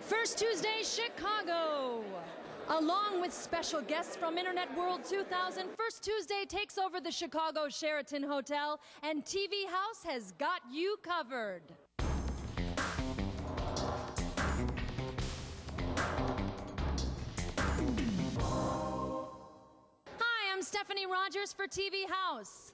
First Tuesday, Chicago. Along with special guests from Internet World 2000, First Tuesday takes over the Chicago Sheraton Hotel, and TV House has got you covered. Hi, I'm Stephanie Rogers for TV House.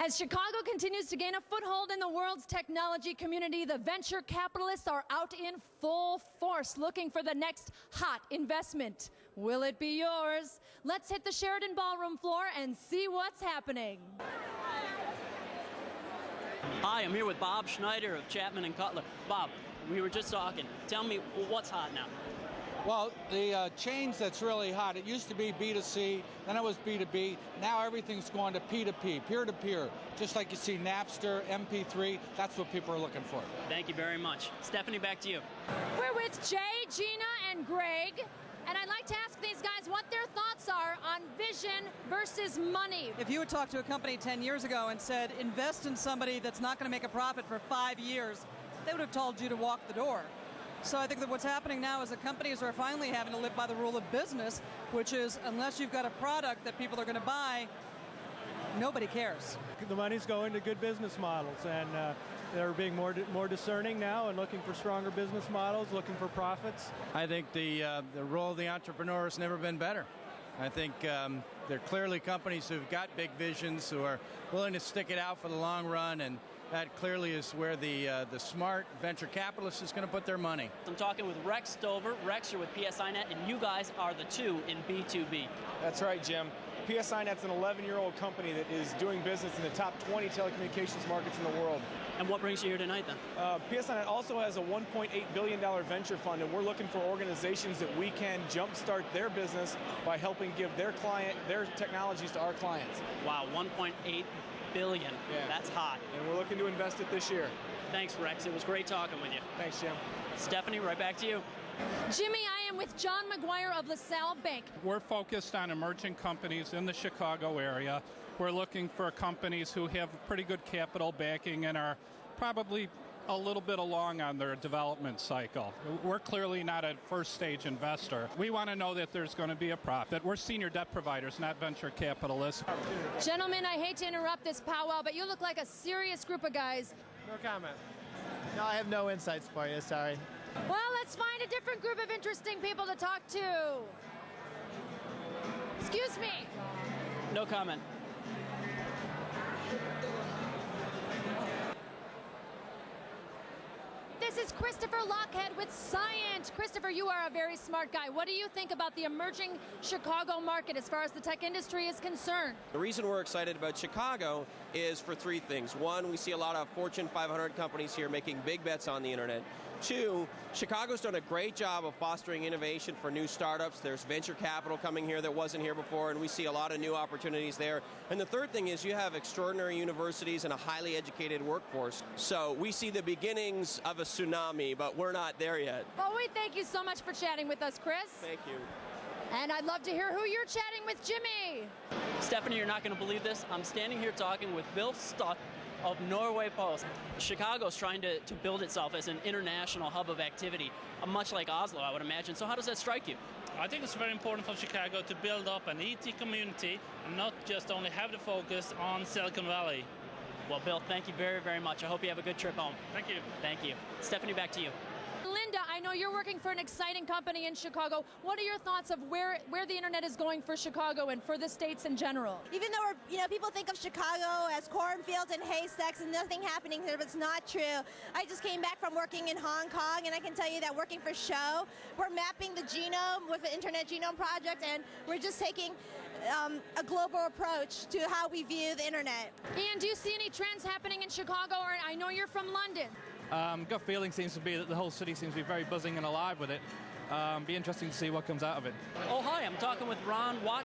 As Chicago continues to gain a foothold in the world's technology community, the venture capitalists are out in full force looking for the next hot investment. Will it be yours? Let's hit the Sheraton ballroom floor and see what's happening. Hi, I'm here with Bob Schneider of Chapman & Cutler. Bob, we were just talking. Tell me, what's hot now? Well, the change that's really hot, it used to be B2C, then it was B2B. Now everything's going to P2P, peer-to-peer. Just like you see Napster, MP3, that's what people are looking for. Thank you very much. Stephanie, back to you. We're with Jay, Gina, and Greg, and I'd like to ask these guys what their thoughts are on vision versus money. If you had talked to a company 10 years ago and said, invest in somebody that's not going to make a profit for 5 years, they would have told you to walk the door. So I think that what's happening now is that companies are finally having to live by the rule of business, which is unless you've got a product that people are going to buy, nobody cares. The money's going to good business models, and they're being more discerning now and looking for stronger business models, looking for profits. I think the role of the entrepreneur has never been better. I think there are clearly companies who've got big visions, who are willing to stick it out for the long run, and that clearly is where the smart venture capitalist is going to put their money. I'm talking with Rex Stover. Rex, you're with PSINet, and you guys are the two in B2B. That's right, Jim. PSINet's an 11-year-old company that is doing business in the top 20 telecommunications markets in the world. And what brings you here tonight, then? PSINet also has a $1.8 billion venture fund, and we're looking for organizations that we can jumpstart their business by helping give their technologies to our clients. Wow, 1.8 billion. Yeah. That's hot. And we're looking to invest it this year. Thanks, Rex. It was great talking with you. Thanks, Jim. Stephanie, right back to you. Jimmy, I am with John McGuire of LaSalle Bank. We're focused on emerging companies in the Chicago area. We're looking for companies who have pretty good capital backing and are probably a little bit along on their development cycle. We're clearly not a first-stage investor. We want to know that there's going to be a profit. We're senior debt providers, not venture capitalists. Gentlemen, I hate to interrupt this powwow, but you look like a serious group of guys. No comment. No, I have no insights for you, sorry. Well, let's find a different group of interesting people to talk to. Excuse me. No comment. This is Christopher Lockhead with Science. Christopher, you are a very smart guy. What do you think about the emerging Chicago market as far as the tech industry is concerned? The reason we're excited about Chicago is for three things. One, we see a lot of Fortune 500 companies here making big bets on the internet. Two, Chicago's done a great job of fostering innovation for new startups. There's venture capital coming here that wasn't here before, and we see a lot of new opportunities there. And the third thing is you have extraordinary universities and a highly educated workforce. So we see the beginnings of a tsunami, but we're not there yet. Well, we thank you so much for chatting with us, Chris. Thank you. And I'd love to hear who you're chatting with, Jimmy. Stephanie, you're not going to believe this. I'm standing here talking with Bill Stuck of Norway Post. Chicago's trying to build itself as an international hub of activity, much like Oslo, I would imagine. So how does that strike you? I think it's very important for Chicago to build up an ET community and not just only have the focus on Silicon Valley. Well, Bill, thank you very, very much. I hope you have a good trip home. Thank you. Thank you. Stephanie, back to you. Linda, I know you're working for an exciting company in Chicago. What are your thoughts of where the internet is going for Chicago and for the states in general? Even though people think of Chicago as cornfields and haystacks and nothing happening here, but it's not true. I just came back from working in Hong Kong, and I can tell you that working for Show, we're mapping the genome with the Internet Genome Project, and we're just taking a global approach to how we view the internet. Ian, do you see any trends happening in Chicago? Or I know you're from London. Gut feeling seems to be that the whole city seems to be very buzzing and alive with it. Be interesting to see what comes out of it. Oh, hi, I'm talking with Ron Watt